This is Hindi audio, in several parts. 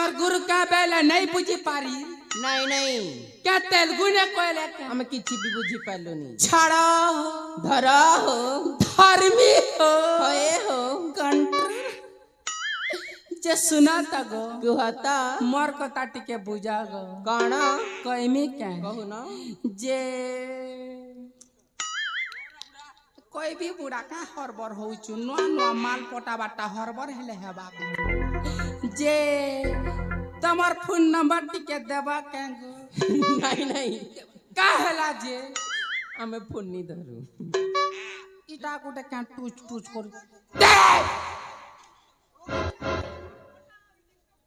আমার গুরু কা বেলে नहीं বুঝি পারি नहीं नहीं क्या तेलुगु ने कहले हम किछि भी बुझी पालुनी छाड़ा धरा हो धर्मी हो होए हो कंट्री जे सुना तगो कुहता मोर कथा टिके बुझा गो कौन कहमी क्या कहू न जे कोई भी बुढ़ा का हरबर होउछु नुआ नुआ माल पटा बाटा हरबर हेले हेबा जे तमर फोन नंबर टिके देबा के गो नहीं नहीं का हेला जे हमें फोन नहीं धरू इटा गुटे क्या टूच टूच कर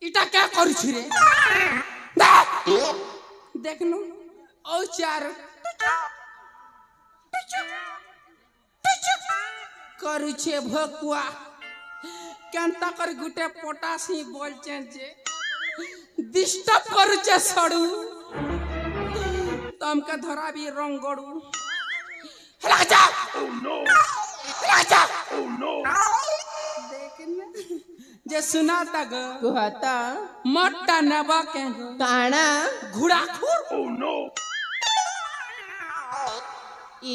इटा क्या करू रे देखनु ओ चार करू छे भकुआ केनता कर गुटे पोटासी बोल जे डिस्टर्ब करू छे सड़ू तमके धरा भी रंगड़ू राजा ओ नो राजा ओ नो देखने जे सुना तग कुहता मोटा नबा के काना घुड़ा खुर ओ नो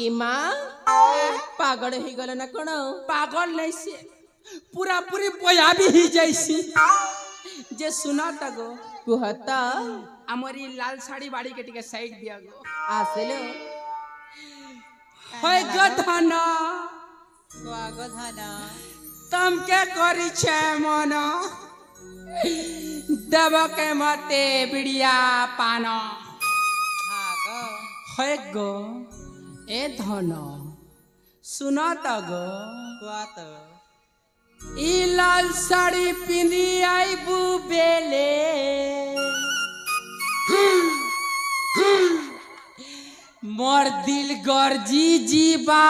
इमा पागल ही गल न कोन पागल नहीं से पूरा पूरी बोया भी ही जैसी जे सुना तगो कुहता हमारी लाल साड़ी बाड़ी के टिके साइड दिया गो आसेलो होय गधना स्वागत तम के करी छे मन देव के मते बिड़िया पाना होय गो ए धन सुना तगो ई लाल साड़ी पिंदी आई बू बेले मोर दिल गर्जी जीवा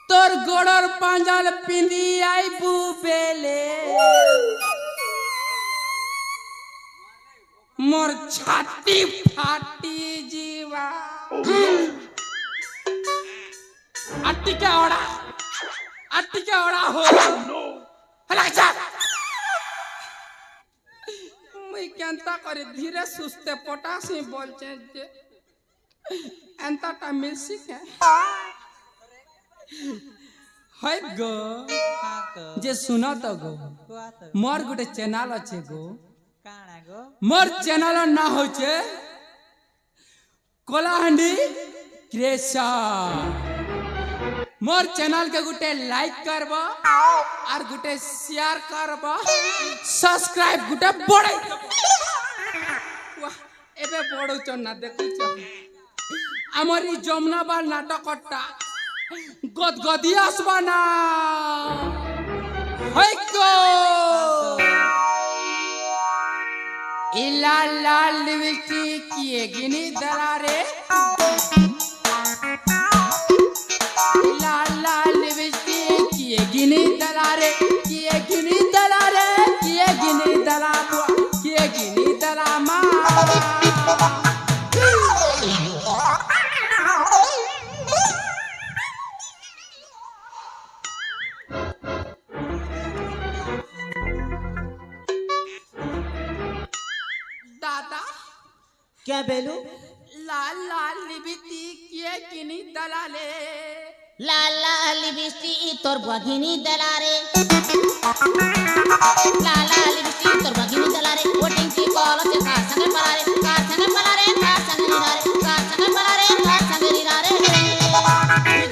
तोर गोड़र पांजल पिंदी आई बू बेले मोर छाती फाटी जीवा अट्टी क्या ओड़ा हो हला जा मैं केनता करे धीरे सुस्ते पोटासी बोल जे एंता टा मिलसिक है हाय गो जे सुना तो गो मोर गुटे चैनल अच्छे गो काना गो मोर चैनल ना हो छे कोलाहंडी क्रिएशन मोर चैनल के गुटे लाइक करबो और गुटे शेयर करबो सब्सक्राइब गुटे बड़े वाह एबे बड़ो छ ना देखु छ हमरी जमुनाबार नाटकटा गदगदी आसबा ना होय गो इला लाल लिपस्टिक किए गिनी दलारे लाल लाल लिपस्टिक किए गिनी दलारे किए गिनी दलारे किए गिनी दला किए गिनी दलामा दादा क्या बेलू लाल लाल लिपस्टिक किए गिनी दलाले लाला लिपस्टिक तोर बघिनी दलारे लाला लिपस्टिक तोर बघिनी दलारे वोटिंग की कॉल से कार संगे पलारे कार संगे पलारे कार संगे निरारे कार संगे पलारे कार संगे निरारे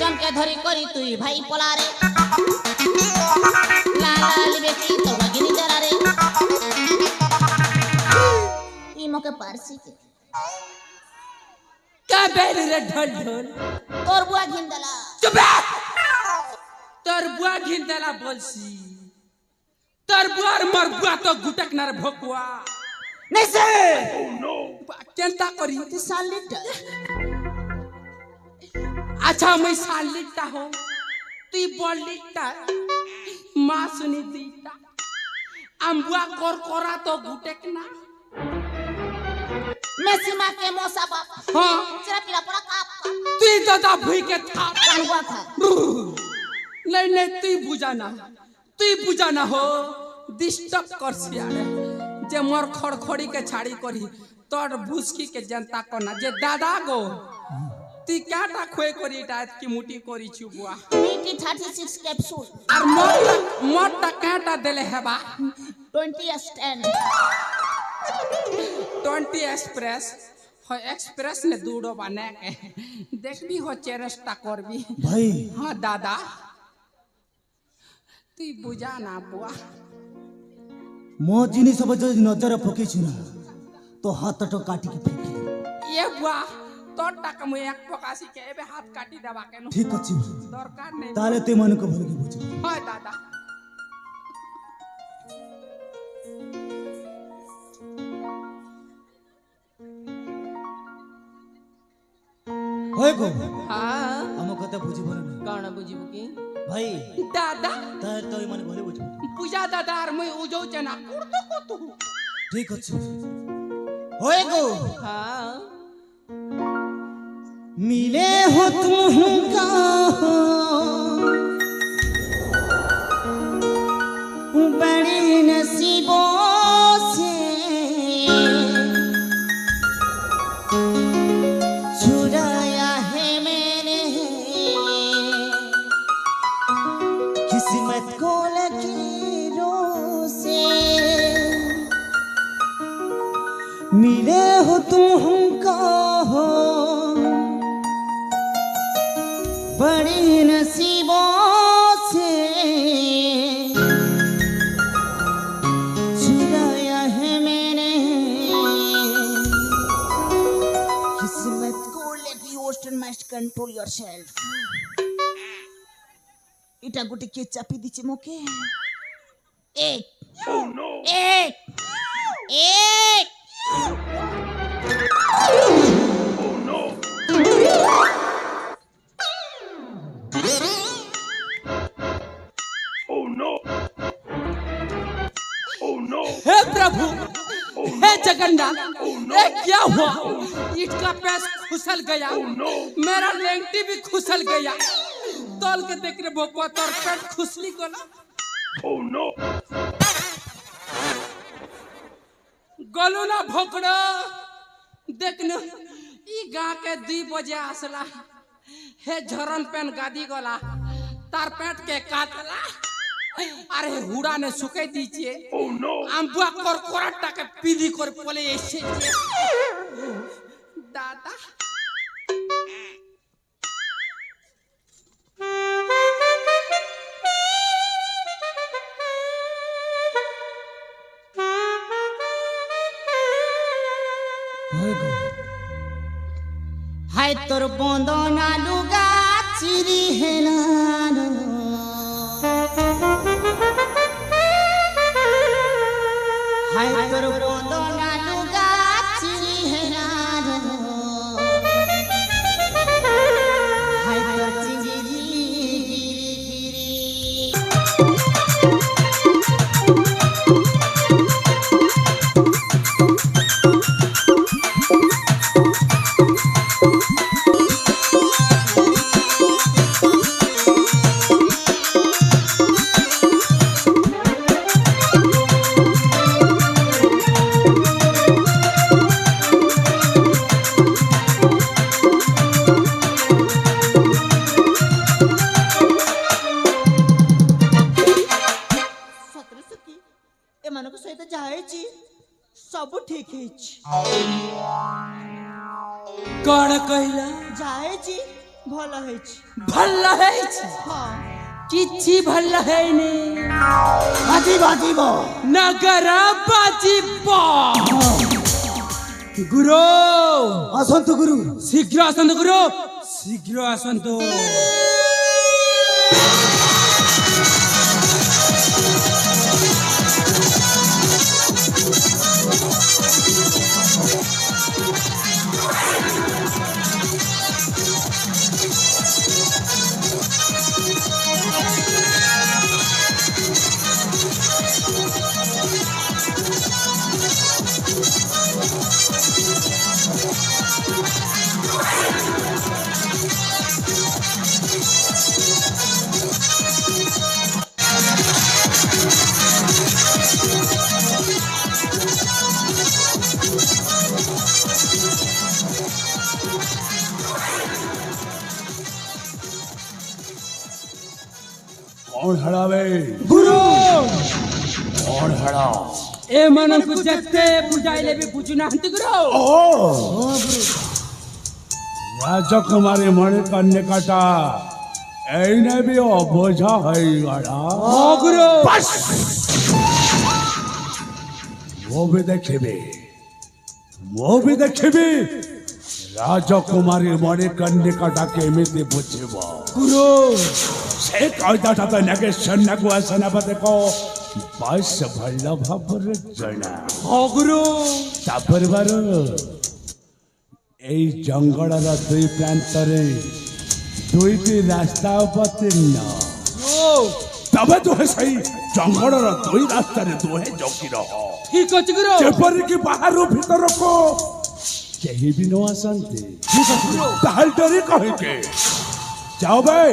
जन के धरी करी तुई भाई पलारे लाला लिपस्टिक तोर बघिनी दलारे ई मके पारसी के क्या बेल रे ढोल ढोल तोर बुआ घिंदला चुप तोर बुआ घिंदला बोलसी तोर बुआ मर बुआ तो गुटक नर भोकुआ नहीं से ओ नो केनता करी ते सालिट अच्छा मैं सालिटा हो तू बोलिटा मां सुनी दीटा अम्बुआ कोरा तो गुटक ना मेसिमा के मोसा बाप हां चला पिला पड़ा काप तू दादा भूई के था कानवा था नहीं नहीं तू बुझाना তুই বুঝা না হো ডিস্টার্ব করছি আরে যে মোর খড়খড়ি के ছাড়ি করি তোর ভুসকি के जनता को ना जे दादा गो তুই কাটা খয়ে করি এটা কি মুটি করিছু বুয়া মিটি 36 ক্যাপসুল আর মোরটা কাটা দেলে হেবা 20 স্ট্যান্ড 20 एक्सप्रेस हो एक्सप्रेस ने दूड़ो बने के देखबी हो चेरस्टा करबी भाई हाँ दादा তুই বুঝা না বুয়া मो जिनिस सब जो नजर पकेछु ना तो हाथ तो काटी के फेंकी ये बुआ তোর টাকা মুই এক পকাসি কে এবে হাত কাটি দেবা কেন ठीक अछि দরকার নেই ताले ते मन को भल के बुझ হয় দাদা होय को हाँ हम कते बुझी भल कौन बुझिबू की भाई দাদা तार तो मन भले बुझ পূজা দাদা আর মুই উজৌ চেনা কুড়তো কত ठीक अछि होय को हाँ मिले हो तुम का बड़े नसीबों से छुड़ाया है मैंने किस्मत को लकीरों से मिले हो तुम का बड़ी नसीबों से छुड़ाया है मैंने किस्मत को लेकिन होस्टन मस्ट कंट्रोल योरसेल्फ এটা গোটে কে চাপি দিছে মোকে এক এক এক हे प्रभु हे जगन्नाथ ये क्या हुआ ईट का पैस खुसल गया मेरा लेंटी भी खुसल गया तोल के देख रे बोको तोर पेट खुसली गोला गलू ना भोकड़ो देख न ई गां के 2 बजे आसला हे झरन पेन गादी गोला तार पेट के काटला अरे हुड़ा ने सुके दीजिए आम्बुआ कोरकोराटा के पीली कर पोले ऐसे दादा होय को हाय तोर बंदना लुगा चिरी हेनानो हाय तोर बंदना लुगा चिरी हेनानो हाय तोर चिंगिरी गिरी एମାନଙ୍କ सहित जायछि सब ठीक हेछि कौन कहला जायछि भल हेछि भल्ला है हां किछि भल्ला है ने बाजी बाजी बो नगर बाजी बा गुरु असंत गुरु शीघ्र आसंत गुरु शीघ्र आसंत कौन हड़ावे गुरु कौन हड़ा ଏମାନଙ୍କୁ ଯେତେ ବୁଝାଇଲେ ବି ବୁଝୁନାହାନ୍ତି ଗୁରୁ। ओ राजकुमारी मणिकर्णिकाटा एने भी अबोझा है गड़ा ହଁ ଗୁରୁ वो भी देखिबी राजकुमारी मणिकर्णिकाटा केमिति बुझिब ଗୁରୁ से कविताटा तो नागेश्वर सेनापति को बस भल भाବରେ जଣା ହଁ ଗୁରୁ ତାପରେ ବାର এই ଜଙ୍ଗଲର ଦୁଇ ପ୍ରାନ୍ତରେ ଦୁଇଟି ରାସ୍ତା ଅବତୀର୍ଣ୍ଣ ତବେ ଦୁହେଁ ସେଇ ଜଙ୍ଗଲର ଦୁଇ ରାସ୍ତାରେ ଦୁହେଁ ଜଗି ରହ ଠିକ ଅଛି ଗୁରୁ। ଯେପରିକି ବାହାରୁ ଭିତରକୁ କେହି ବି ନ ଆସନ୍ତି ତାହେଲେ ଡରି କହିକେ ଯାଅ ଭାଇ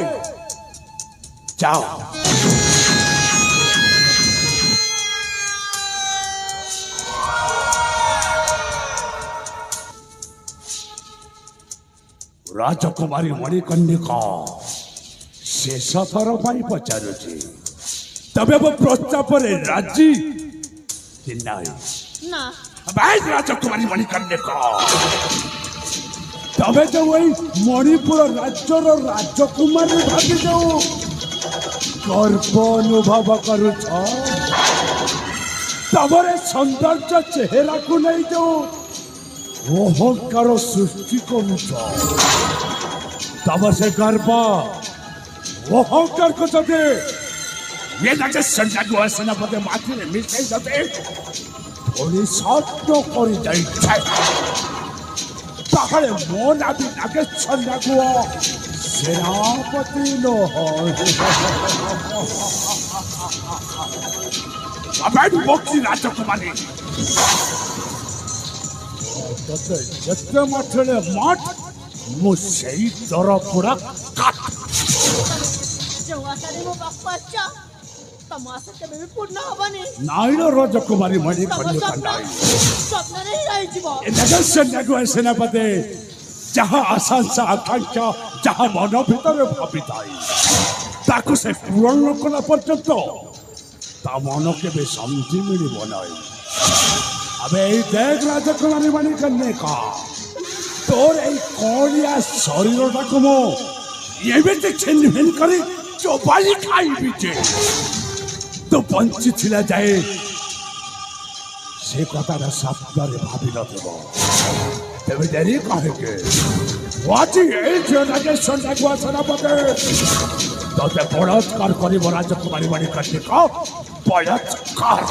ଯାଅ राजकुमारी मणिकर्णिका शेष थर पाई पचारुची तबे वो प्रस्ताव राजी कि नहीं না भाई राजकुमारी मणिकर्णिका तबे तो वही मणिपुर राज्यर राजकुमारी भाभी जाऊ गर्व अनुभव करुछ तबरे सौंदर्य चेहरा को नहीं जाऊ অহংকার সৃষ্টি করুছ তব সে গর্ব অহংকার করতে ये जाके संजागु सेनापति माथिरे मिसाई दते थोड़ी सत्य करि जाई छै ताहले मोन आबि नागे संजागु सेनापति नो अबे बक्सी राजकुमारी तते जत्ते माठले माठ मु सेई दर पुरा काट जेव्हासाठी मग बाप्पाच्या तमाशा केबे भी पूर्ण हबनी नाइनो राजकुमारी मणिकर्णिका नाइ स्वप्न नाही राहायची बा नगरसेनापति सेनापति जहाँ आकांक्षा आकांक्षा जहाँ मन भीतर भावी थाई ताकू से पूर्ण कला पर्यंत ता मन के भी शांति मिली बनाई अबे এই দেখ রাজকুমারী মণিকর্ণিকা তোর এই কলিয়া শরীরটাকে মো এবেতে ছিন্ন করে চোবালি খাইবি যে তো বঞ্চি ছিলা যায় সে কথাটা স্বপ্ନରେ ভাবি নথিব তেবে দেরি কাহেকে ওয়াচি এই যে নাগেশ্বর নাগুয়া সেনাপতি তোতে বলাৎকার করিব রাজকুমারী মণিকর্ণিকা বলাৎকার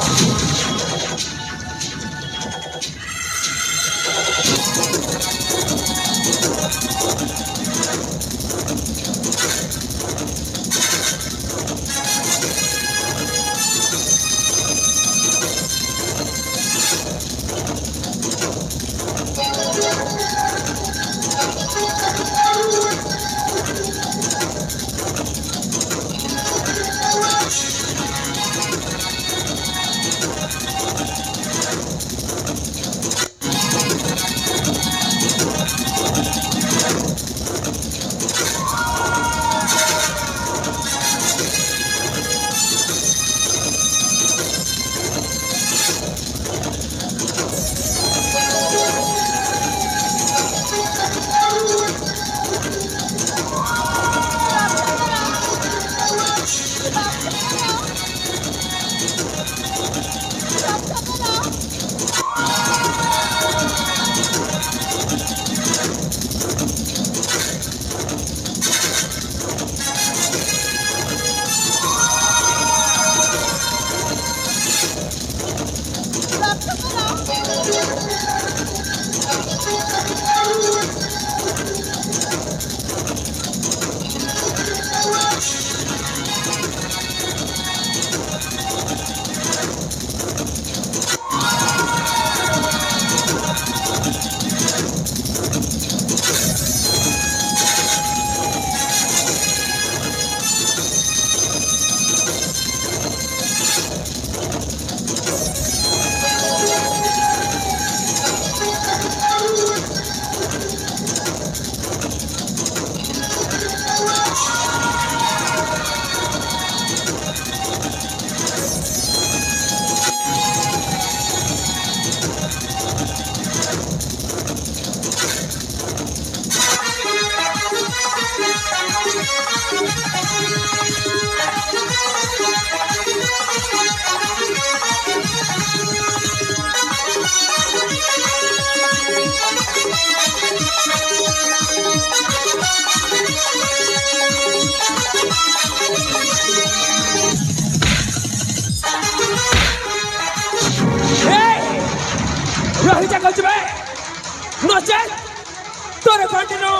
नचे तोर कंटिन्यू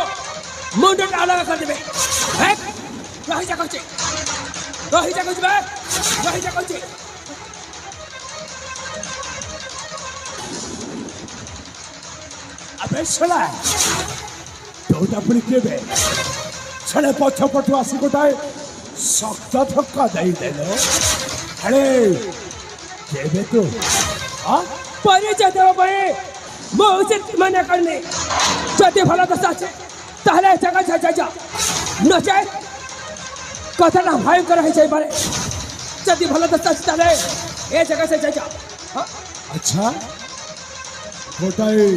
मुंड अलग कर देबे रही जा कहचे रही जा कहचे रही जा कहचे अबे छला तोटा पुणी केबे छले पछ पटु आसी गोटाए शक्त धक्का देई देलो अरे केबे तू हां परिचय देव भाई मो उचित मना करने जति भला दशा छे ताहले जगह जा जा नचे कथा ना भाई कर है बारे जति भला दशा छे ताहले ए जगह से जा हां अच्छा गोटाए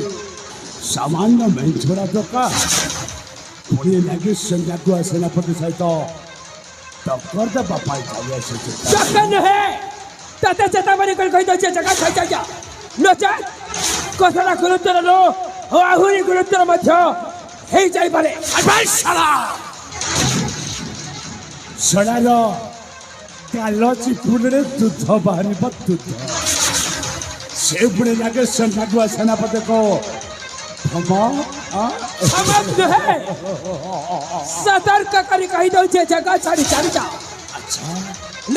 सामान्य मेंछोड़ा तो का पुणे लगे संज्ञा को सेनापति सहित टक्कर दे बापा चाहिए से चक्कर है तते चेता बनी कर कहि दो जगह जा जा नचे कथा गुरुत्तर लो आहुरी गुरुत्तर मध्य हे जाई पारे अबे साला सड़ालो कालो चिपुरे दूध बाहरी बत दूध से पुणे लगे संज्ञा को सेनापति को समझ है सतर्क करी कही दो जगह छाड़ी छाड़ी जा अच्छा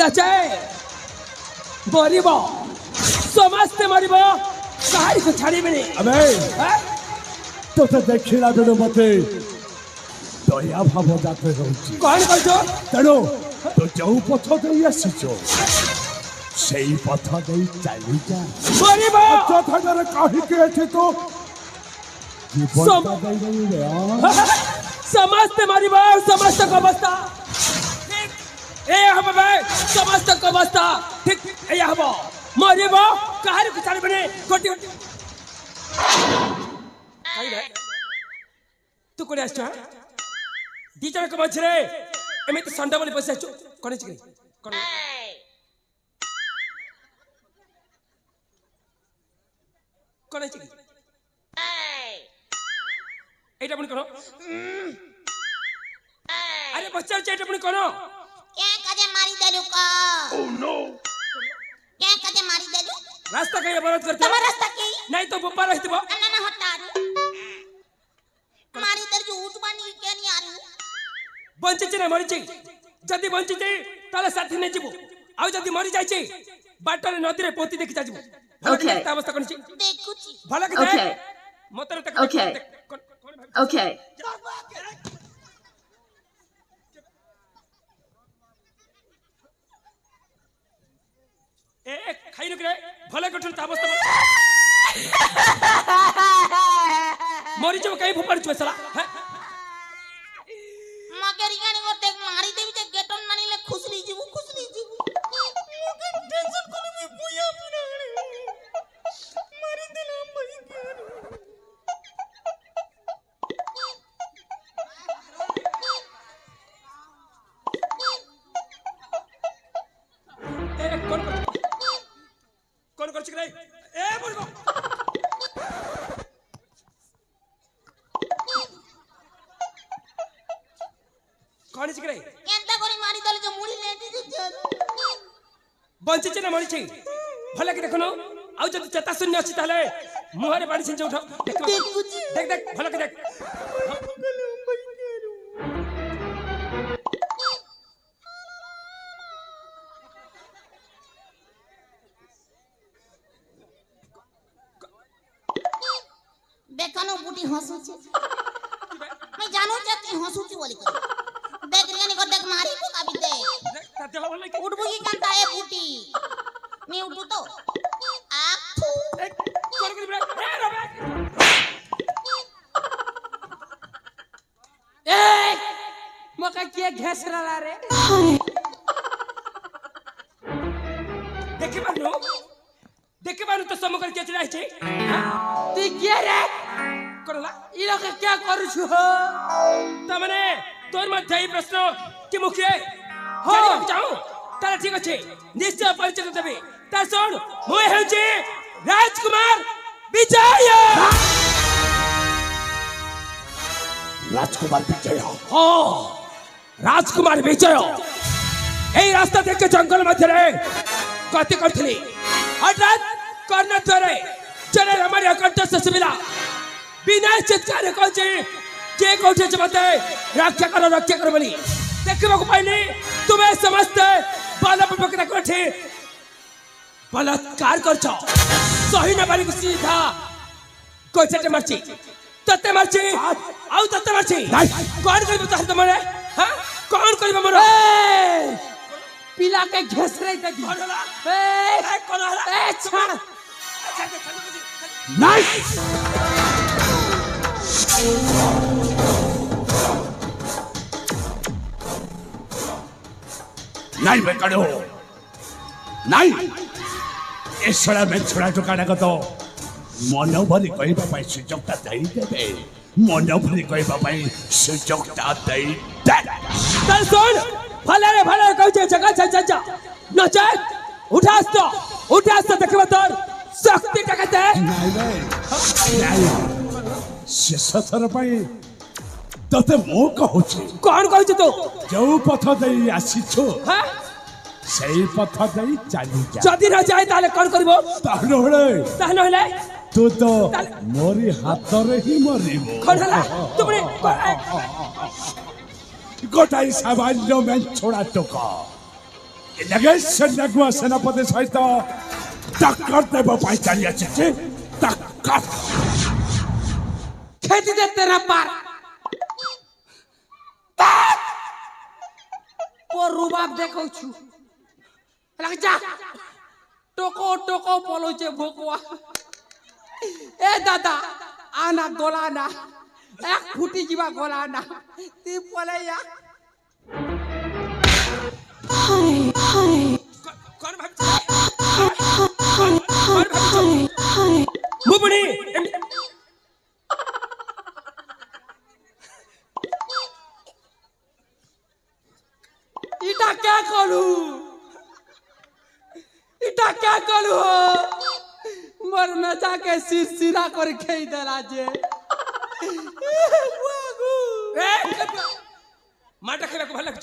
नचे मरिब समस्ते मरिब कहारी को छाड़ी मिली अबे तो देखिला बेलो मते दया भाव जाते रहउची कौन कहजो तेणु तो जो पथ देई आसीचो सेई पथ देई चली जा मरिब कथारे काहे के एठी तो जीवन देई देई रे समस्त मरिब समस्त को अवस्था ए हम बे समस्त को अवस्था ठीक ए हम मरिब कहारी को छाड़ी मिली गोटी गोटी काई रे तू कोने आछा दी जन को मछरे एमिति संडा बोली बस आछो कोने चिकरी कोने कोने चिकरी एटा पुनी करो अरे बच्चा एटा पुनी करो क्या कजे मारी देलु का ओह नो क्या कजे मारी देलु रास्ता कहीं अवरोध करते तमर रास्ता की नहीं तो बुप्पा रहती बो अन्ना ना हटारू मारी देर जो उठबानी के नहीं आरू बंचिचे ना मरिचे जदी बंचिचे ताले साथी ने जीवो आउ जदी मरि जाइचे बाटरे नदी रे पोती देखि जाजिबो Okay. अवस्था कोन छी देखुची भला के Okay. मतरे तक Okay. Okay. ए खाइ न करे भला कठन अवस्था मरि जो कहीं फुपड़ छु सला मगेरी गानी को देख मारी देवी जे गेटन मानिले खुसली जीवु मगे टेंशन कोले में बुया पुना मारी देला मई ए कौन कर छिक रे ए बोलबो कौन छिक रे एंता कोनी मारी देले जो मुड़ी लेटी जे बंची चना मरि छी भला के देखनो आउ जदी चेता शून्य अछि ताले मुहरे बाड़ी छिन उठो देख देख भला के देख देखनो बूटी हंसुची मैं जानू चाहती हंसुची बोली कर देख रियानी को देख मारी को काबी दे ताते वाला के उठबो की कांता है बूटी मैं उठू तो आखू कौन कर रे ए रे ए मका के घेसराला रे देखे बानु तो समकर के चढ़ाई छै तू के रे करला इ लोग क्या करू छु तमने तोर मध्य ई प्रश्न कि मुखिए हो जाऊ तारा ठीक अछि निश्चय परिचय देबे ता सुन होय हेउछि राजकुमार विजय राजकुमार विजय हो राजकुमार विजय এই রাস্তা থেকে জঙ্গল মধ্যে রে গতি করছিলি হঠাৎ কর্ণ ধরে চলে আমার কণ্ঠ শুভিলা बिना चित्कार कहूँ जे कोठे चमते रक्षा करो बोली देखा पाइली तुम्हें समझते बालक बकरा कोठे बलात्कार कर सही न पारी सीधा कोठे मरची तते मरची आउ तते मरची कौन कर बता तुम्हारे हां कौन कर मरो पिला के घस रही थी कौन होला ए कौन होला ए छोड़ नाइस नहीं बेकारो नहीं ए सड़ा में छोड़ा टोकाना को तो मन भरी कहबा पाई सुजोगता देई देबे मन भरी कहबा पाई सुजोगता देई दे चल सुन भले कहू जगह जा नचे उठास तो देखबा तोर शक्ति टकते नहीं बे नहीं शेष थर पाई तते मो कहूची कौन कहू तू जो पथ देई आसीछु हां सेई पथ देई चली जा जदि न जाए ताले कौन करबो ताहले होले तू तो मोरी हाथ रे ही मरिबो कौन होला तुमने गोटाई सामान्य में छोड़ा टोका लगे सन्यागुआ सेनापति सहित टक्कर देव पाई चली आछे टक्कर खेती दे तेरा पार और रुबाब देखौ छु लग जा टोको पलोचे भोकवा ए दादा आना गोलाना एक फुटी जीवा गोलाना ती पलैया कौन मुबड़ी इटा क्या करू मोर में जाके सिरा कर खेई देला जे माटा खेला को भल लग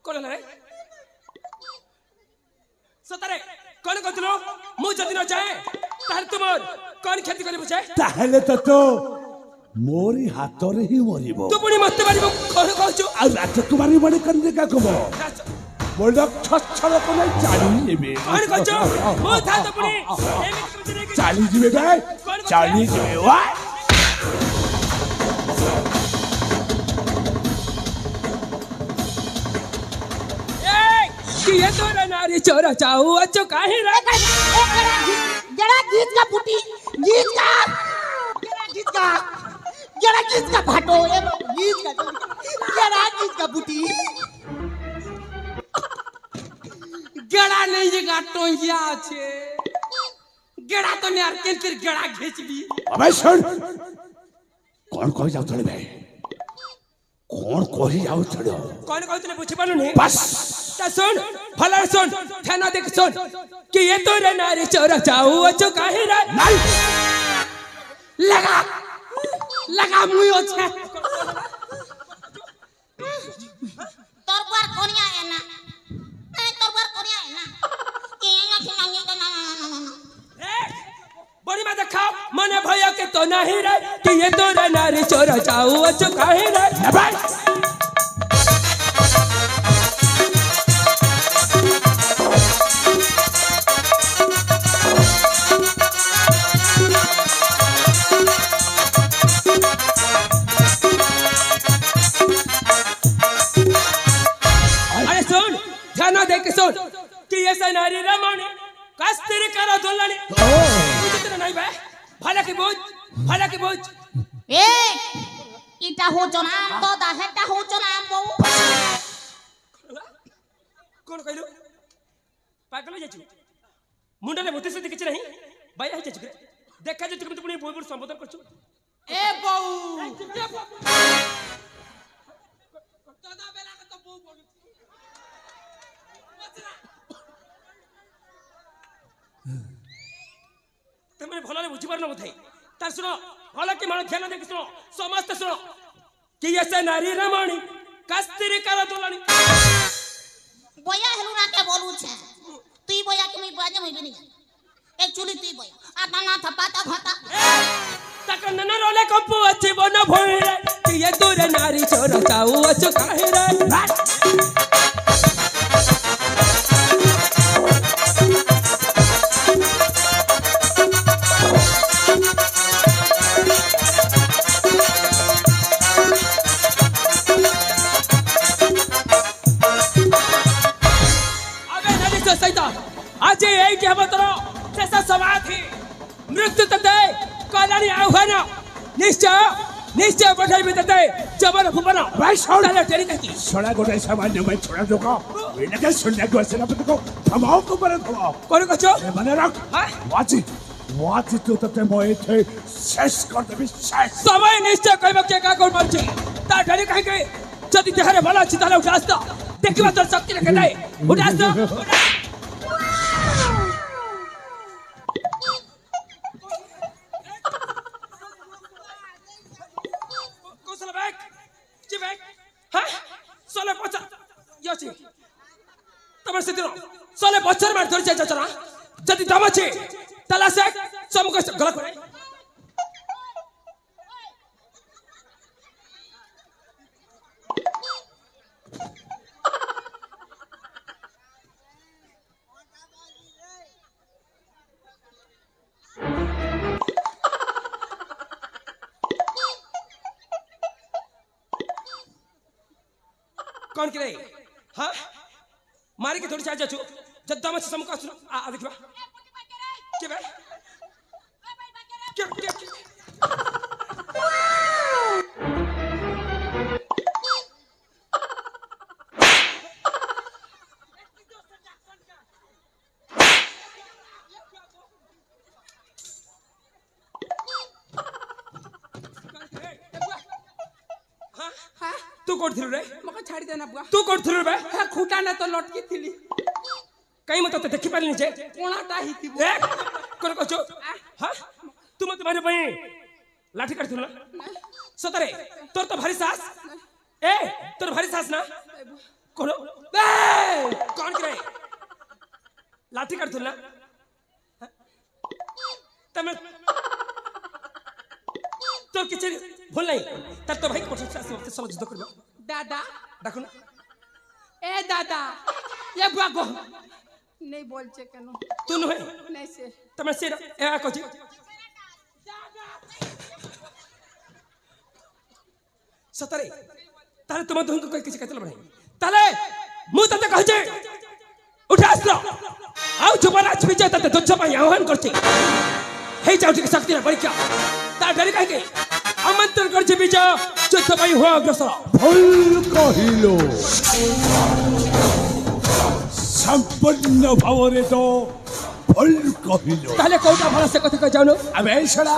कौन रे सतरे कौन कहतलो मु जदि न जाए तार तुमर कौन खेती करी बुझाए ताहले तो मोरी हाथ रे ही मरिबो तू पुणी मत मारिबो कौन कहछु आ रात कुमारी बड़े करने का कबो बोलक छछल को नहीं चाली जेबे कौन कहछु मु था तो पुणी चाली जेबे बे चाली जेबे वा कि ये तो नारी चोरा चाहू अच्छो काहे रे जरा गीत का पुटी गीत का भाटो गीत का पुटी गेड़ा नहीं जगह टोंगिया छे गेड़ा तो यार केंतिर गेड़ा घेचबी अबे सुन कौन कहि जाउ थड़े बे कौन कहि जाउ थड़े कौन कहतले बुझी पानु नहीं बस ता सुन भला सुन ध्यान देख सुन कि ये तो नारी चोरा चाहू अच्छो काहे रे लगा मुयो छे तोर पर कोनिया है ना नहीं तोर पर कोनिया है ना बड़ी मां देखा मने भैया के तो नहीं रे कि ये तो नारी चोरा चाहू अच्छो काहे रे देख सुन कि ये नारी रमणी कस्तीरी करो दुल्हनी बुझते नहीं बे भला की बुझ ए इटा हो जनाम तो दाहेटा हो जनाम बो कौन कहलु पागल जाछु मुंडा ने मोती से किछ नहीं बाया जाछु देखा जे तुम पुनी बोल संबोधन करछु ए बऊ दादा बेला के तो बऊ बोल तुमने भला बुझी पार न थाई तार सुनो भला की माने ध्यान देख सुनो समस्त सुनो कि ऐसे नारी रमणी कस्तीरी करो दुल्हनी बोया हेलु ना के बोलू छे तुई बोया के मी बाजे मैं नहीं एक्चुअली तुई बोया आता ना थपाता घाता तक नन रोले कपु अच्छी बन भोरे कि ये दूर नारी छोरा ताऊ अच्छो काहे रे आज यही के बतरो जैसा समाधि मृत्यु तते कल्याणी आह्वान निश्चय निश्चय बढ़ाई भी तते जबर भुवन भाई छोड़ ताले तेरी कहती छोड़ा गोटे सामान्य मैं छोड़ा दोगा मैंने क्या सुनने को सेनापति को थमाओ को पर थमाओ कोन कछो मने रख हां वाची तो तते मोए थे शेष कर देबी शेष समय निश्चय कहब के का कोन मानछि ता डरी कहि के जदि देहरे भला अछि ताले उठास्ता देखिबा तो शक्ति रखे दे उठास्ता सोले पचा योची तमर से दिनो सोले बच्चर मार धरि जाय चला जदि दम छे तला से समको गलत करे कौन करे हाँ मारी के थोड़ी चार्ज जद्दा मच समका सुनो आ देखबा के बे के तू कोड थिलु रे मका छाड़ी देना बुआ तू कोड थिलु बे हे खूटा ने तो लटकी थिली कहीं मत तो देखि पालिनी जे कोणाटा ही थी ए कोन कछो हां तू मत मारे पई लाठी काट थिलु सतरे तोर तो भारी सास ए तोर भारी सास ना कोनो ए कौन करे लाठी काट थिलु तमे तो किछ भूल नहीं तर तो भाई कोठे से समझ दो करबो दादा देखो ना ए दादा ये बुआ गो नहीं बोल छे केनो तू नहे नहीं से तमे से ए को जी सतरे ताले तुम दोन को कोई किछ कहतल बणे ताले मु तते कह जे उठास्त्र आउ जुबान आज विजय तते दुच्छ पई आह्वान करछि हे जाउ के शक्ति रे परीक्षा ता डरी काहे के आमंत्रण करछि विजय युद्ध पई हो अग्रसर भूल कहिलो संपन्न भावरे तो भूल कहिलो ताले कोटा भला से कथा कह जानो अबे छड़ा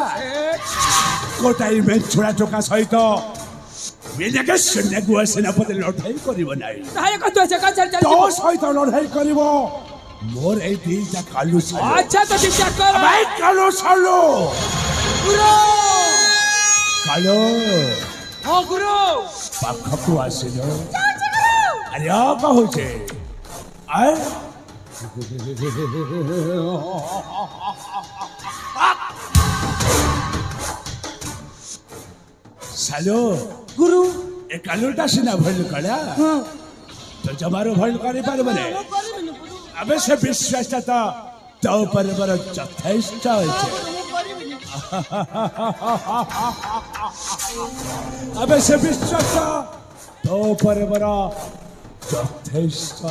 कोटाई में छोड़ा चोका सहित मैंने के सुनने को सेनापति लड़ाई करिव नाही ताले कतो से का चल चल तो सहित लड़ाई करिव मोर ए दीजा कालू सालो अच्छा तो दिशा कर भाई कालू सालो गुरु कालो हो गुरु पाखकु आसिलो अरे आ कहू छे आय सालो गुरु ए कालूटा सिना भइल कला तो जमारो भइल करि पारबने अबे से विश्वास तो पर यथेष्ट अबे से विश्वास तो पर यथेष्ट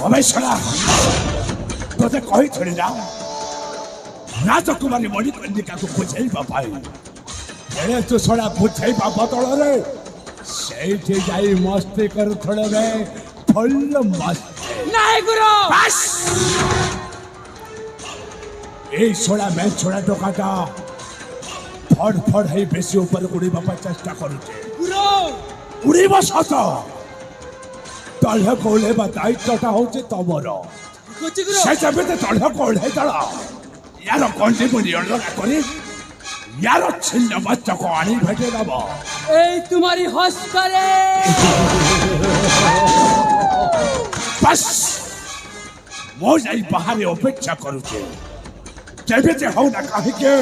अबे छड़ा तोते कही थोड़ी ना राजकुमारी मणिकर्णिका को बुझाई पाई एरे तू छड़ा बुझाई बदल रे सेठी जाई मस्ती कर थोड़े में फुल मस्ती नहीं गुरु बस ए छोड़ा मैं छोड़ा टोकाटा फड़ फड़ है बेसी ऊपर उड़ीबा पर चेष्टा करूचे गुरु उड़ीबा सत तलह कोले दायित्वटा होचे तमर कुछ गुरु से जबे तलह कोले तला यार कंटी मुनि लगा करी यार छिन्न बच्चा को आनी भेटे दबा ए तुम्हारी हंस करे बस मो जाई बाहर अपेक्षा करूचे जेबे जे हो ना कहि के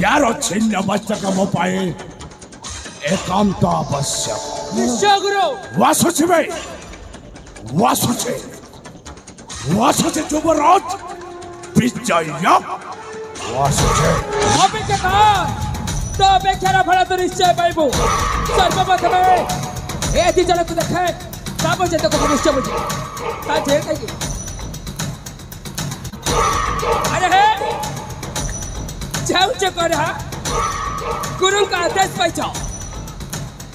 यार छिन्न मस्तक मो पाए एकांत आवश्यक निश्चय गुरु वासुचे যুবরাজ বিজয় वासुचे অপেক্ষা তো অপেক্ষার ফল তো নিশ্চয় পাইব সর্বপ্রথমে এই দুজনকে দেখে তারপর যেতে কথা নিশ্চয় বুঝি তা ঠিক আছে अरे हे जाऊचे करा गुरु का आदेश पाइछ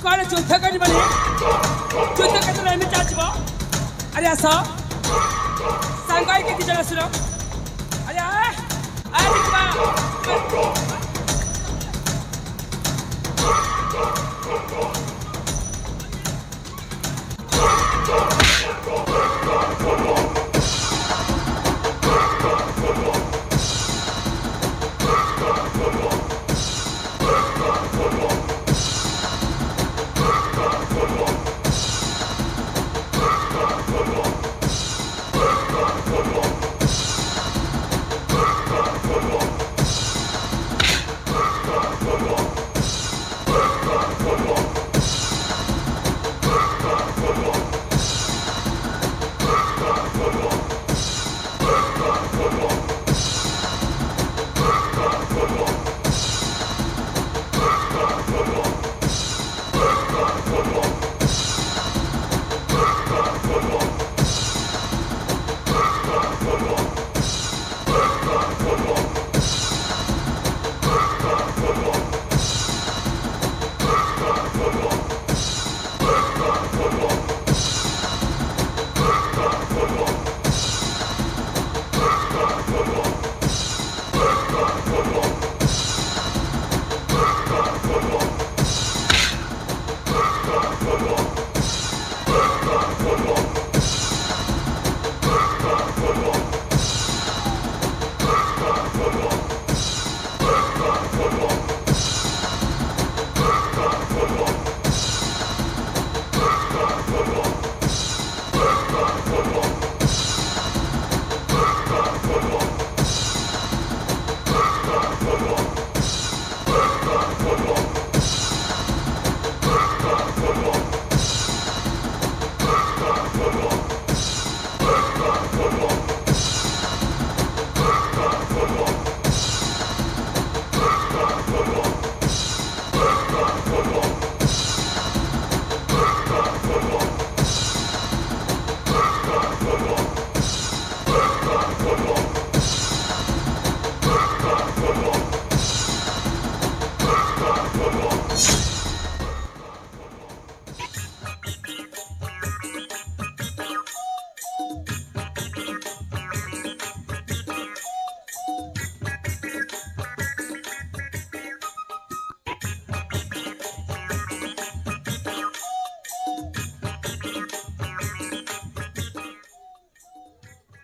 कौन युद्ध करी बने युद्ध करते एम चाचबो अरे आस सांगाई के जन सुनो अरे आ देखबा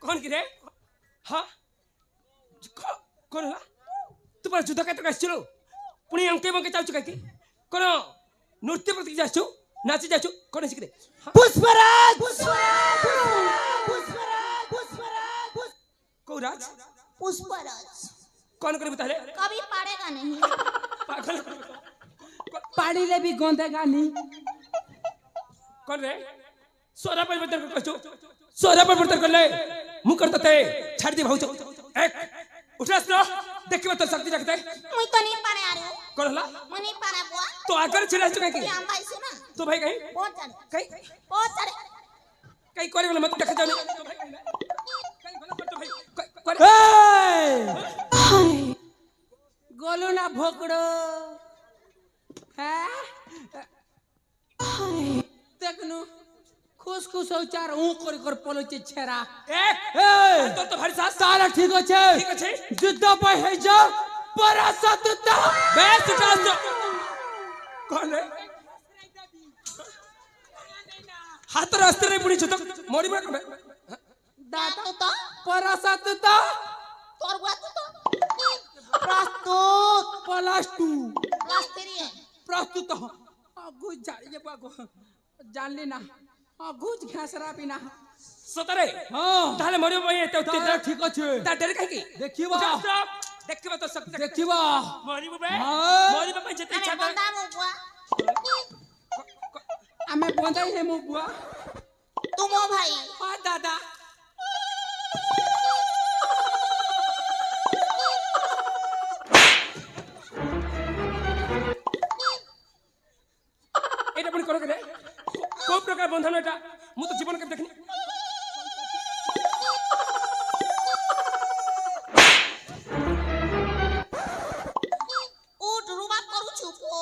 कौन गिरे हाँ कौन होला तुम्हारा जुदा का तो कैसे चलो पुणी अंके मंके चाचू का की कौन नृत्य प्रति जाचू नाची जाचू कौन सिख दे पुष्पराज को राज पुष्पराज कौन करे बता ले कभी पड़ेगा नहीं पागल पाड़ी ले भी गोंदेगा नहीं कौन रे सोरा परिवर्तन कर कचो सोरा परिवर्तन कर ले मुंह करता थे छाड़ दे भाऊचो एक उठा सुनो देखिए तो शक्ति रखते मुई तो नहीं पाने आ रही हूँ कौन होला मैं नहीं पाने बुआ तो आकर छिड़ा चुका की ये हम भाई सुना तो भाई कहीं बहुत चढ़े कहीं बहुत चढ़े कहीं करे वाला मत देखा जाने तो भाई कहीं भला मत तो भाई करे गोलू ना भोकड़ो है देखनु खुश खुश हो चार ऊ कर पलो छेरा एक तो भारी सास सारा ठीक আছে ठीक আছে যুদ্ধ পাই হই যা পরাসতুতা बेस उठा दो कौन है हाथ रास्ते रे पुणी छतो मोरी बा कबे दादा तो পরাসতুতা तोर बुआ तो प्रस्तुत प्लस 2 प्लस 3 है प्रस्तुत अगु जाइए बागो जान लेना ঘুচ ঘাসরা বিনা সতরে হ্যাঁ তাহলে মরিব ভাই এতে উত্তে তাহলে ঠিক আছে তা ডেরে কাইকি দেখিবা ଦେଖିବା ତ ଶକ୍ତି দেখিবা ମରିବୁ ବେ ହଁ। ମରିବା ପାଇଁ ଯେତେ ଆମେ ଇଚ୍ଛା ବନ୍ଦା ମୋ ବୁଆ ଆମେ ବନ୍ଧାଇ ହେମୁ ବୁଆ ତୁ ମୋ ଭାଇ ହଁ ଦାଦା এটা পুଣି କଣ କଲେ କୋଉ ପ୍ରକାର ବନ୍ଧନ ଏଟା ମୁଁ ତ ଜୀବନ କେବେ ଦେଖିନି ଉଠ ରୁବା କରୁଛୁ ପୋ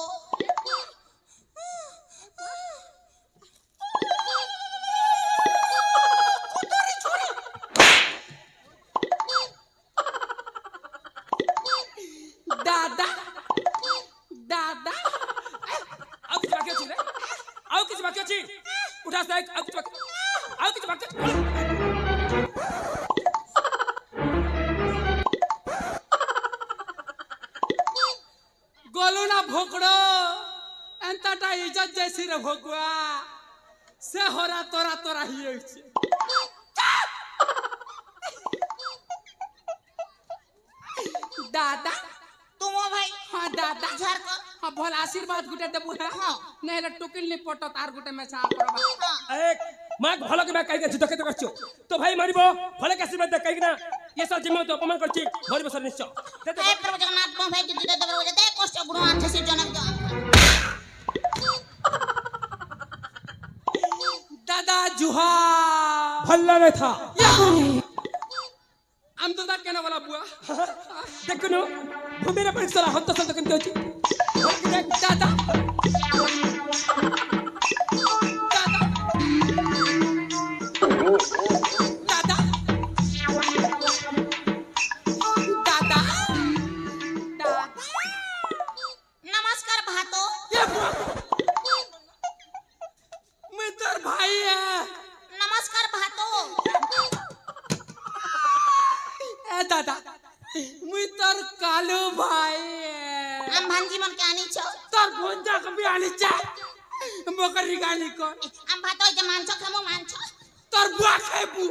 ଦାଦା ଦାଦା ଆଉ କିଛି ବାକି ଅଛି ରେ ଆଉ କିଛି ବାକି ଅଛି ଉଠା ସାଇକ ଆଉ କିଛି ବାକି গলু না ভোকড় এন্তাটা ইজ্জত জেসি রে ভগুয়া সে হরা তোরা তোরা হিয়েছে দাদা ତୁ ମୋ ଭାଇ হ্যাঁ দাদা ଝାର କର হ্যাঁ ভাল আশীর্বাদ গুটে দেবু হ্যাঁ হ্যাঁ। নইলে টুকিল নি পট তার গুটে মেছা করবা ହଁ এক মা ଭଲ କି ମା କାହିଁକି ଯୁଦ୍ଧ କ୍ଷେତ୍ର କରିଛ ତ ଭାଇ ମାରିବ ଭଲ କି ଆଶୀର୍ବାଦ ଦେ କାହିଁକି ନା ଏ ସହ ଜିମ ତ ଅପମାନ କରିଛି ମରିବ ସାର୍ ନିଶ୍ଚୟ ହେ ପ୍ରଭୁ ଜଗନ୍ନାଥ ମୋ ଭାଇ ଯଦି ଦେବ ଯେତେ କଷ୍ଟ ଗୁଣ ଆଣ୍ଠେ ସେ ଜନକ দাদা জুহা ଭଲ ରେ ଥା আম তো দাদ কেন বলা বুয়া ଦେଖୁନୁ ଭୂମିରେ ପରିସର ହନ୍ତସନ୍ତ କେମିତି ଅଛି দাদা দাদা দাদা দাদা দাদা নমস্কার ভাত ये बुआ मैं तेर भाई है নমস্কার ভাত ए दादा मैं तेर कालू भाई है আম ভাঞ্জি মন কে আনিছ তোর বন্ধা কবি আনিছে মকরি গালি কর আম ভাত হইছে মাংস খামু মাংস তোর বুয়া খাইবু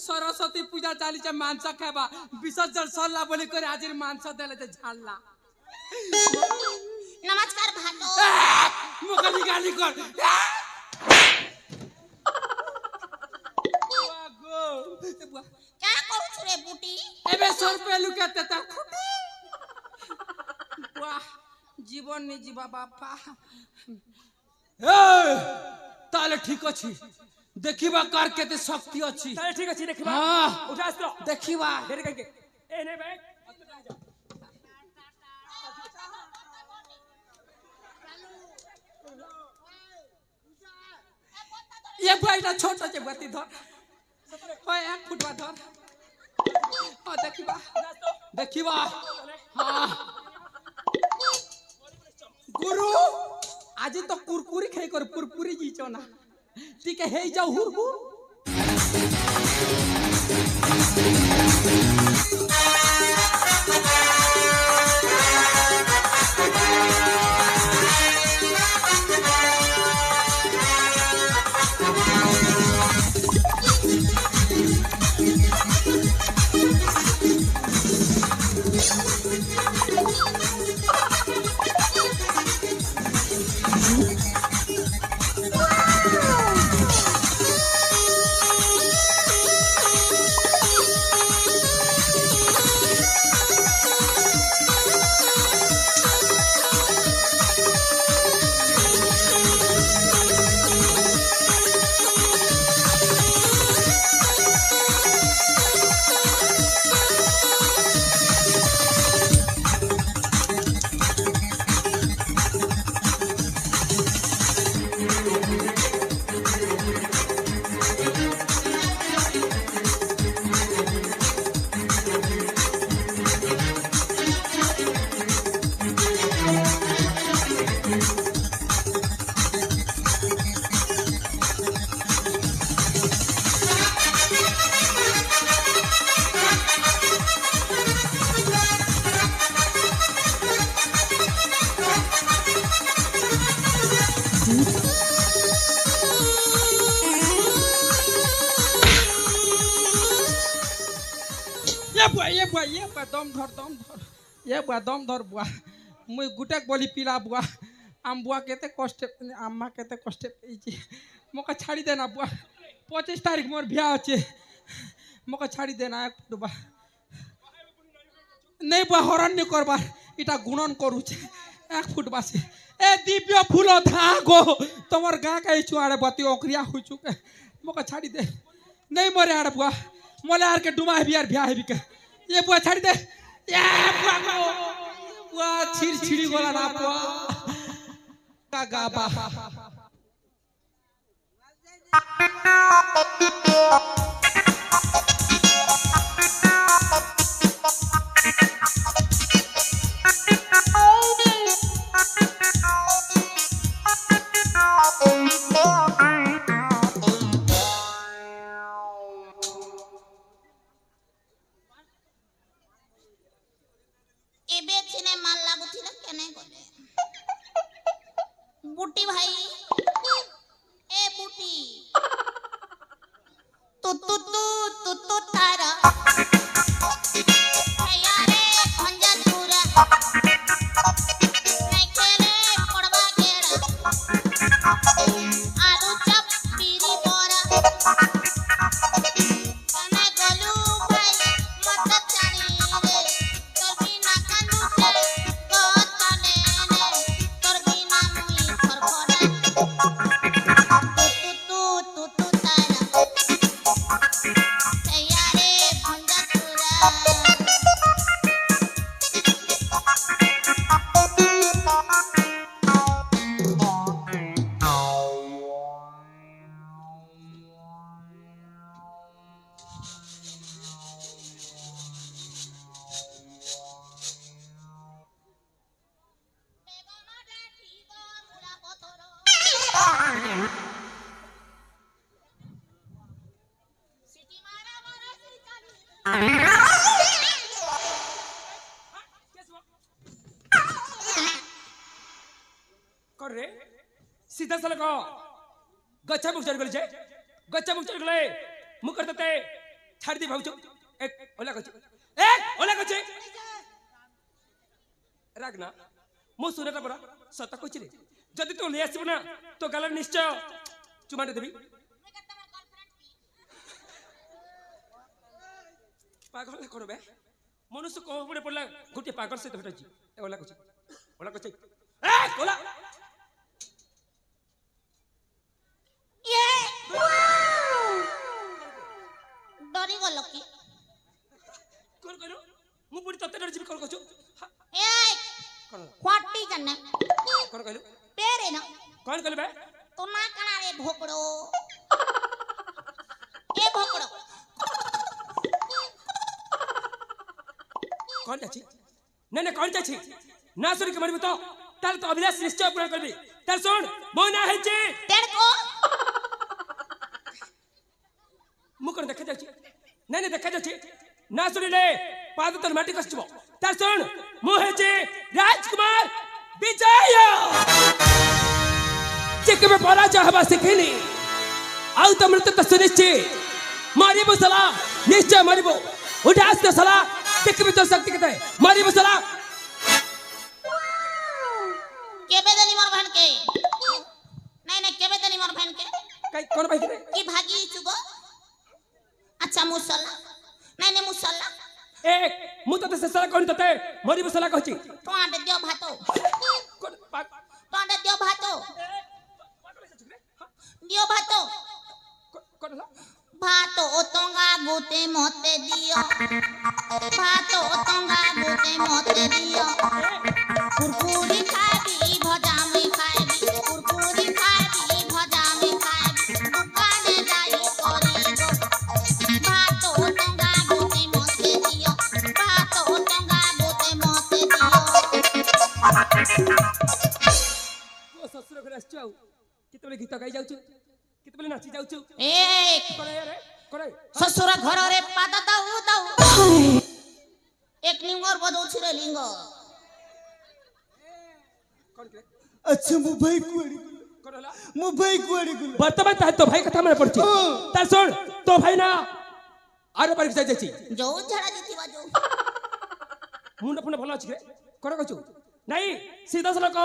সরস্বতী পূজা চালিছে মাংস খাইবা বিসর্জন সরলা বলি করে আজির মাংস দেলে যে ঝাড়লা নমস্কার ভাত মকরি গালি কর বুয়া গো এ বুয়া কা করছু রে বুটি এবে সরপে লুকাতে তা খুঁটি বুয়া জীবন নি ଯିବା বাপা তাহলে ঠিক ଅଛି ଦେଖିବା କାর କେତେ ଶକ୍ତି ଅଛି ତାହେଲେ ଠିକ ଅଛି ଦେଖିବା ହଁ ଉଠା ଆସ ଦେଖିବା ଡେରି କାହିଁକି ଏ ନେ ଭାଇ ये भाईटा छोट আছে বাতি ধর হয় 1 ফুট বা ধর ଦେଖିବା ଦେଖିବା ହଁ গুরু আজি তো কুরকুরি খাই কর পুরপুরি জিছ না ঠিক হেই যাও হুরহুর बुआ दम धर दम धर बुआ मुई गुटेक बोली पिला बुआ आम बुआ केते कष्ट आम्मा केते कष्ट पेइची मोका छाड़ी देना बुआ 25 तारीख मोर ब्याह अच्छे मोका छाड़ी देना एक फुटबा नहीं बुआ हरण नहीं करबार इटा गुणन करूचे एक फुटबा से ए दिव्य फूल धागो तमर गाँ का छुआड़े बती ओकरिया हो चुके मोका छाड़ी दे नहीं मरे आड़ बुआ मोले आर के डुमा भी यार ब्याह भी के ये बुआ छाड़ी दे ये बुआ छिड़ छिड़ी गोला ना बुआ का गाबा एबे छिने माल लागुथिला केने गले बुटी भाई ए बुटी तू तारा यारे खंजा चूरा नहीं खेले पड़वा गेड़ा आलू चप पीरी बोरा कने गलू भाई मत चाणी रे तोर बिना कांदू से गत काने ने तोर बिना मुई फरफरा तू तारा यारे खंजा चूरा सिटी मारा मारा सिटी कर रे सीधा साला को गच्छा मुख चढ़ गले गच्छा मुख चढ़ गले मुख करते ते छाड़ दी भाऊचो एक ओला कचे रागना मो सुनेटा पड़ा सता कछि रे जदी तो ले आसीब ना तो गला निश्चय चुमाटे देबी पागल करो बे मनुष्य को पड़े पड़ला गोटे पागल से भेटछि ए ओला कचे ए ओला ये डरी गलो की कोन करो मु पुरी तते डर जिबी कोन कछु ए कोन क्वाटी जन्ने कोन कहलु पेरे ना कोन कहलु बे तो ना कना रे भोकड़ो ए भोकड़ो कोन जाछि ने कोन जाछि ना सुन के मरबी तो ताल तो अभिलाष निश्चय पूरा करबी ताल सुन मो ना हेछि तेरे को मुकर देखा जाछि ने देखा जाछि ना सुनिले पाद तर माटी कसिबो ताल सुन मो हेछि राजकुमार विजय चिक में पराजय हवा सिखिनी आउ त मृत्यु त सुनिश्चित मारिबो सला निश्चय मारिबो उदास न सला चिक में तो शक्ति कते मारिबो सला केबे देनी मोर बहन के नहीं केबे देनी मोर बहन के कई कोन भाई के की भागी चुगो अच्छा मुसल्ला नहीं मुसल्ला एक मु तते से सला कोन तते मारिबो सला कहछि तो आंडे दियो भातो कोन पाग तो आंडे दियो भातो दियो भातो कोन भातो ओतंगा गोते मोते दियो भातो ओतंगा गोते मोते दियो कुरकुरी खाबी भजा में खाबी कुरकुरी खाबी भजा में खाबी दुकाने जाई करी गो भातो ओतंगा गोते मोते दियो भातो ओतंगा गोते मोते दियो ओ ससुर घर आछौ कितबे गीत गाई जाउछु कितबे नाची जाउछु एक करे रे करे ससुर घर रे पाद दाऊ दाऊ एक लिंगर बदौ छिरे लिंग कोन के अच्छा मो भाई कुआड़ी कोन हला मो भाई कुआड़ी गुल वर्तमान ता तो भाई कथा मन पड़छि ता सुन तो भाई ना आरो पर जाई जाछि जो झड़ा दिथि बाजो मुंड फुंड भल अछि कोन कहछु नहीं सीधा सड़क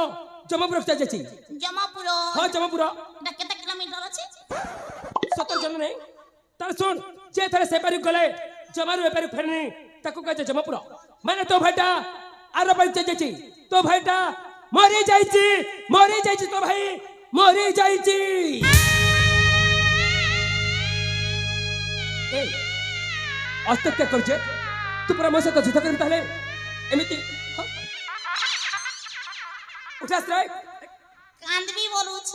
जमापुर चल जाछि जमापुर हां जमापुर एटा केते किलोमीटर अछि 70 जन नहीं तार सुन जे थरे सेपारी गले जमारु एपारी फेरनी ताको कह जमापुर माने तो भाईटा आरो पर चल जाछि तो भाईटा मरी जाइछि तो भाई मरी जाइछि ए अस्तित्व करछे तू पूरा मोसे तो जुदा कर ताले एमिति उठास रे कांदबी बोलू छ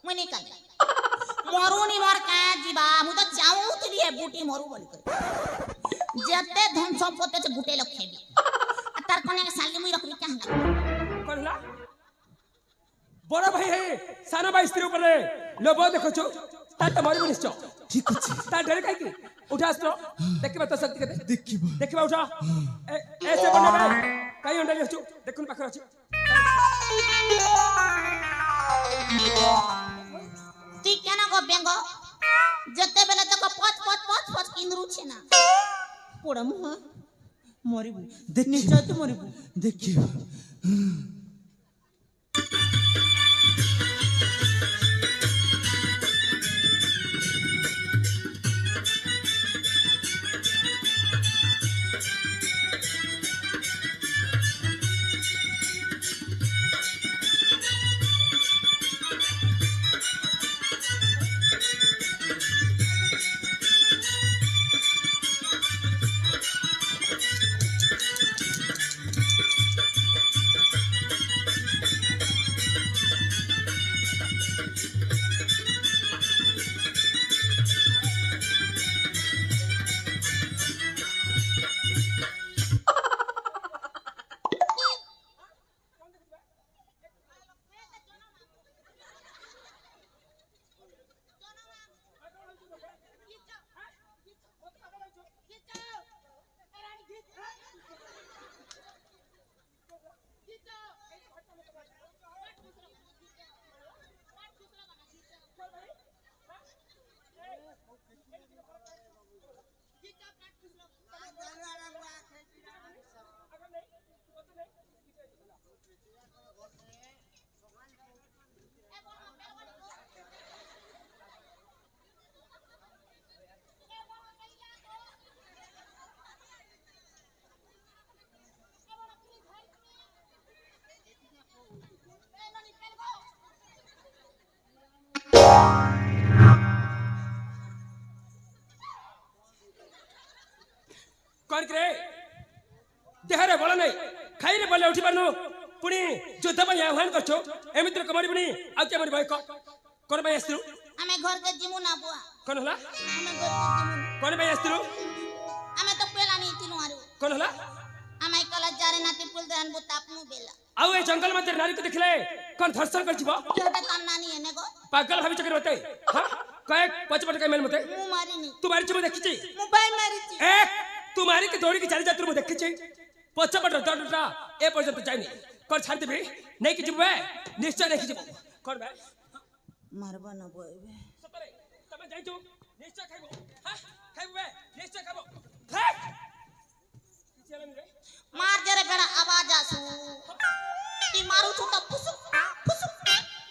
मने कांद मरुनी मोर का जीवा मु तो चाहूतली है बूटी मरु बोल कर जते धन संपत्ति से गुटे लखेबी तार कोने के साली मुई रखबी क्या कहला बड़ा भाई है साना भाई स्त्री ऊपर लोभ देखो छु ता मरबो निश्चय ठीक अछि ता डर काई की उठास तो देखबा तो शक्ति के देखबा उठा ऐसे बने भाई काई अंडा छु देखुन पाखर अछि ती केना को बेंगो जते बेले तक पच किंदरू छे ना पोड़ा मुहा मरिबू निश्चय तो मरिबू देखियो कौन करे देहरे बोला नहीं खाई रे बोले उठी पारनु पुनी युद्ध में आह्वान करछो एमित्र कमरी पुनी आ के मरी भाई कोन भाई आस्त्रु हमें घर के जिमु ना बुआ कोन होला हमें घर के जिमु कोन भाई आस्त्रु हमें तो पेला नहीं तिनु आरु कोन होला हमें कला जारे नाती पुल देन बु तापनु बेला आउ ए जंगल में नारी को देखले कोन धर्षण कर छिबो केटा तान नानी एने गो पागल भाभी चकर होते हां कय पचपट के मेल मते मु मारी नहीं तू मारी छिबो देखि छी मु बाई मारी छी ए तुम्हारी के दौड़ी की चाली जात्र मु देखि छी पचपट डडटा ए पर्यंत जाइनी कर छाड़ देबे नहीं कि जिबे निश्चय नहीं कि जिबो कोन भाई मारबा न बोइबे सतरे तमे जाई छु निश्चय खाइबो हां खाइबो बे निश्चय खाइबो फेक चलन रे मार जरे बेड़ा आवाज आसु ती मारू छु त फुसु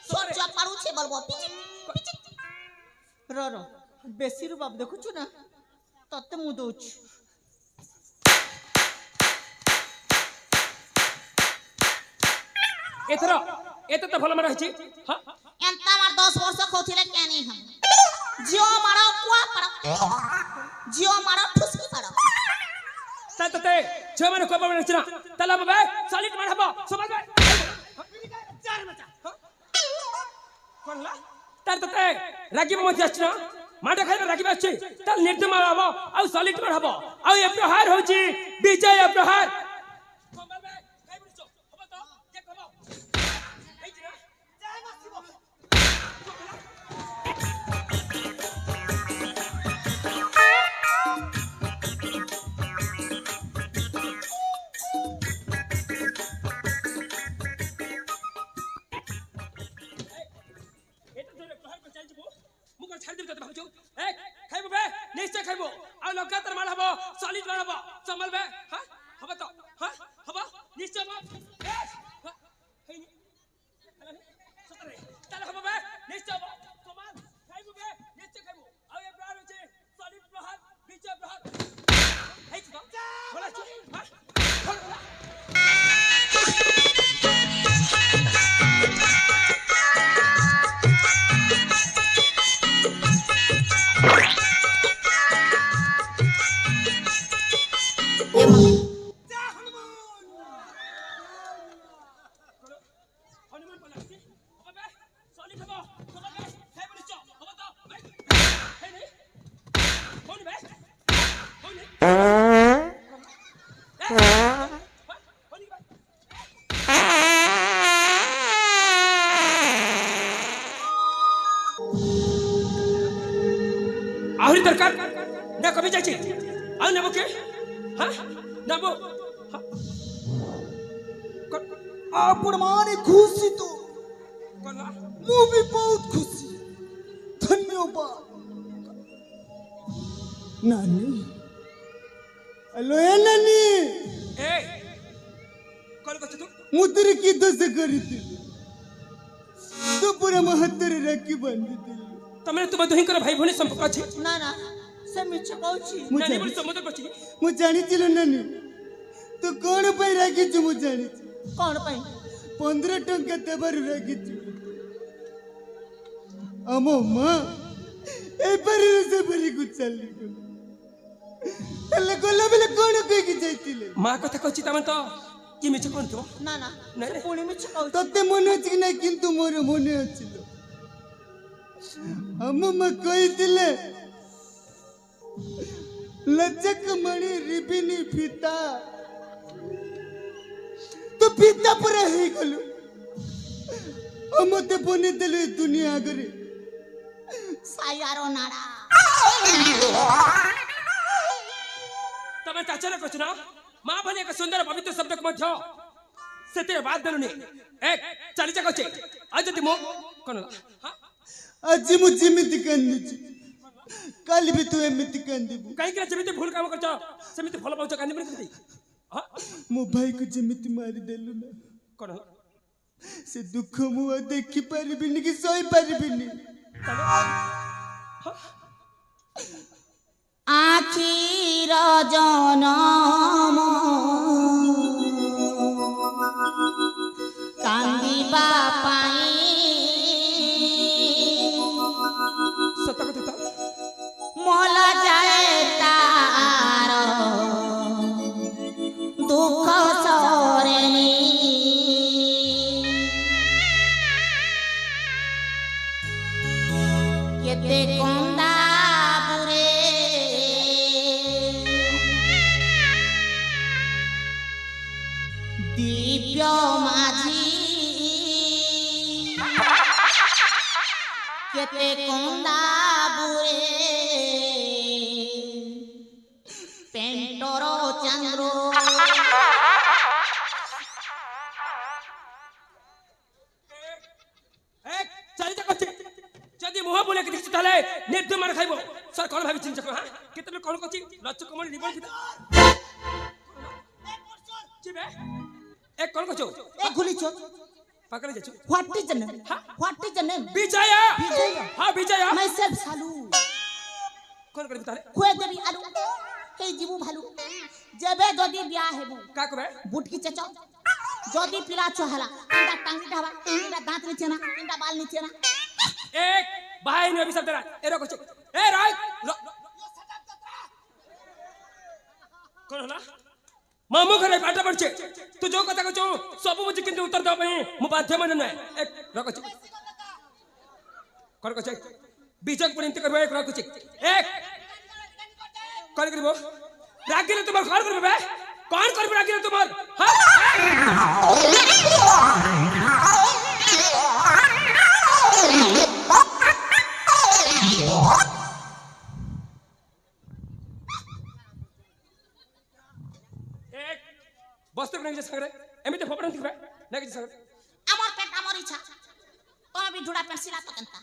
सोचा पारू छे बलबो पिच रो बेसी रु बाप देखु छु ना तते मु दोछु एथरा एत तो भल मार अछि हां एंता मार 10 वर्ष खोथिले केनी हम जियो मारो कुआ पड़ो जियो मारो ठुसकी पड़ो तते जे माने को बने छिना तला बे सालिट मार हबो समझ बे चार मचा कोन ला तार तते रागी मत आछना माडा खाइ रागी आछि तल नेट मार हबो आ सालिट मार हबो आ ए प्रहार होछि विजय प्रहार समझ बे खाइ बिचो हबो तो जे कहबो खाइ छिना जाय मसिबो छाड़ देबे त भाबछु ए खाइबो बे निश्चय खाइबो आ लगातार मार हबो सॉलिड मार हबो संभल बे हां हबो तो हां ଆମରି ଦରକାର ନା କମି ଯାଇଛି ଆଉ ନେବ କିଏ ହଁ ନେବ आपण माने खुशी तो କଲା ମୁଁ ବି ବହୁତ ଖୁସି ଧନ୍ୟବାଦ ନାନୀ हेलो ए नानी ଏ କଣ କରୁଛୁ ତୁ ମୁଁ ତୋର କି ଦୋଷ କରିଥିଲି ତୁ ପୁରା ମୋ ହାତରେ ରାକ୍ଷୀ ବାନ୍ଧିଥିଲି ତମେ ତୁମ ଦୁହିଁଙ୍କର ଭାଇ ଭଉଣୀ ସମ୍ପର୍କ ଅଛି ନା ନା ସେ ମିଛ କହୁଛି ମୁଁ ନାନୀ ବୋଲି ଜାଣିଛି ସମ୍ବୋଧନ କରୁଛି ମୁଁ ଜାଣିଥିଲି ନାନୀ ତୁ କଣ ପାଇଁ ରାଗିଛୁ ମୁଁ ଜାଣିଛି କଣ ପାଇଁ 15 ଟଙ୍କା ଦେବାରୁ ରାଗିଛୁ ଆମ ମା ଏବାରରେ ସେ ବାରିକୁ ଚାଲିଗଲା ହେଲେ ଗଲା ବେଳେ କଣ କହିକି ଯାଇଥିଲେ ମା କଥା କହୁଛି ତମେ ତ କି ମିଛ କହୁଥିବ ନା ନା ନାଇଁ, ସେ ନାଇଁ। ପୁଣି ମିଛ କହୁଛି ତତେ ମନେ ଅଛି କି ନାଇଁ କିନ୍ତୁ ମୋର ମନେ ଅଛି ଲୋ ଆମ ମା କହିଥିଲେ ଲଜକ ମଣି ରିବିନି ଫିତା ତୁ ଫିତା ପୁରା ହେଇଗଲୁ ଆଉ ମତେ ବନେଇଦେଲୁ ଏ ଦୁନିଆ ଆଗରେ ସାୟାର ନାଡା ତମେ ତାଚର କରୁଛ ନା ମା ଭଳି ଏକ ସୁନ୍ଦର ପବିତ୍ର ଶବ୍ଦକୁ ମଧ୍ୟ ସେଥିରେ ବାଦ ଦେଲୁନି ଏକ ଚାଲିଚା କରୁଛେ ଆଉ ଯଦି ମୁଁ କଣ ହଁ? ଆଜି ମୁଁ ଯେମିତି କାନ୍ଦୁଛି କାଲି ବି ତୁ ଏମିତି କାନ୍ଦିବୁ କାହିଁକି ନା ଯେମିତି ଭୁଲ କାମ କରୁଛ ସେମିତି ଭଲ ପାଉଛ କାନ୍ଦିବନି କେମିତି ହଁ? ମୋ ଭାଇକୁ ଯେମିତି ମାରିଦେଲୁ ନା କଣ ସେ ଦୁଃଖ ମୁଁ ଆଉ ଦେଖିପାରିବିନି କି ସହିପାରିବିନି ଆଖିର ଜନମ କାନ୍ଦିବା ପାଇଁ ସତ କଥା ତ ମଲ ଯାଏ ତାର ଦୁଃଖ ସରେନି କେତେ କନ୍ଦା ବୁରେ ଦିବ୍ୟ ମାଝି କେତେ କନ୍ଦା ବୁରେ ପେଣ୍ଟର ଚନ୍ଦ୍ର ଚାଲିଚା କରୁଛେ ଯଦି ମୁହଁ ବୁଲେକି ଦେଖିଛି ତାହେଲେ ନିର୍ଦ୍ଦୟ ମାର ଖାଇବ ସାର୍ କଣ ଭାବି ଚିନ୍ତା କର କେତେ କଣ କରୁଛି ଲଚକ ମଣି ନିବଳ କିତା ଯିବେ ଏ କଣ କରୁଛୁ ଏ ଗୁଲିଛ ପାଖରେ ଯାଇଛୁ What is the name? What is the name? Bijay Vijaya. ହଁ ବିଜୟ Myself Salu. କଣ କରିବି ତାହେଲେ খুয়ে দেবি আলু এই জীবু ভালু যেবে যদি বিয়া হেবু কা কবে বুটকি চেচ যদি পিলা চহলা তিনটা টাঙ্গি ঢাবা তিনটা দাঁত নিচে না তিনটা বাল নিচে না এক ভাই নি অভিশাপ দেরা এরা করছে এ রাই কোন হলা মামু ঘরে পাঠ পড়ছে তু जो কথা কইছো সব বুঝি কিন্তু উত্তর দেবা ପାଇଁ ମୁଁ ବାଧ୍ୟ ମାନେ ନୁହେଁ এক ରଖୁଛି କଣ କହୁଛି ବିଜୟ ପୁଣି ଏମିତି କରିବ ଏକ ରଖୁଛି ଏକ କଣ କରିବ ରାଗିଲେ ତୁମର କଣ କରିବ ବେ କଣ କରିବ ରାଗିଲେ ତୁମର এক বস্তে কোন যে সাগরে এমনি ফপড়ন দিবে নাকি সাগরে আমার পেট আমার ইচ্ছা তুমি বি ঝুড়া পেছিলা তো কেনতা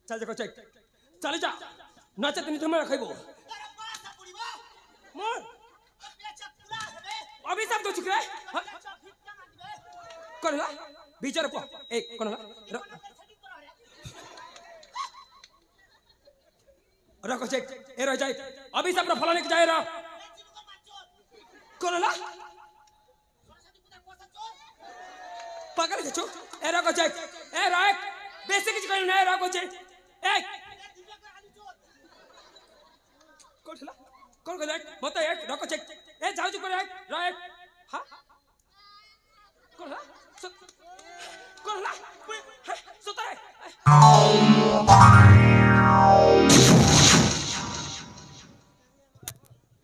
চল যা কোচে চলে যা নচে তুমি তোমার খাইব মোর অভিশাপ তো চিকরে করলা বিচার পো এই কোনলা রকো চেক এ রহ যাই অভিশাপ র ফল নেকি যাই র করলা পাগল যাচ্ছ এ রকো চেক এ রক বেশি কিছু কইল না রকো চেক এক কোঠলা কোন কইল মত এক রকো চেক এ যাও ju করে এক র এক হ্যাঁ করলা করলা সতরে